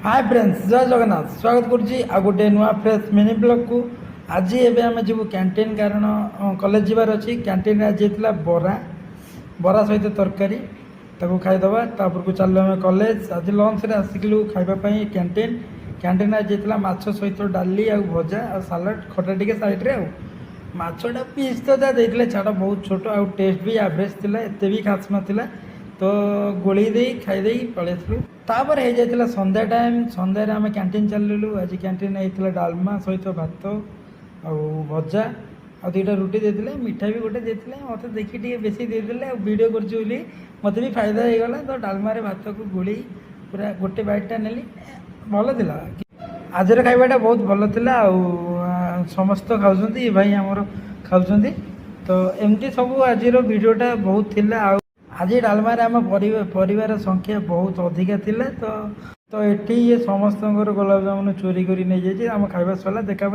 hi friends जय जगन्नाथ स्वागत करुच्ची आ गोटे नुआ फ्रेश मिनी ब्लॉग को आज एवं आम जीव कैंटीन कारण कॉलेज जीवार अच्छी कैंटीन आज बरा बरा सहित तरकारी ताको खाईदबा तापर को चलो आम कॉलेज आज लंच रे आसिकलु खाइबापी कैंटीन कैंटीन आज माछ सहित डाली आ भजा आ सालाड खटा टिके साइड्रे माछटा पीस तो जहाँ देते छाड़ बहुत छोट आ टेस्ट भी एवरेज था एत भी खास नाला तो गोली दे खाईदे पलैलु तापर हो जाता संध्या टाइम संध्यारे आम कैंटीन चलू आज कैंटीन होता डालमा सहित भात आ भजा आ दुईटा रुटी देते मिठा भी गोटे देते मत देखी टे बेसी देते वीडियो करी मत भी फायदा हो गला तो डालमारे भात को गोली पूरा गोटे बाइटा नेली भल था आज खाइबाटा बहुत भल था समस्त खाऊँ भाई आमर खाऊँ तो एमती सब आज वीडियोटा बहुत थिला आज डालमारे आम परिवार संख्या बहुत अधिका थिला तो ये समस्त गुलाब जामुन चोरी कर नहीं जाइए आम खाଇବା सरला देखा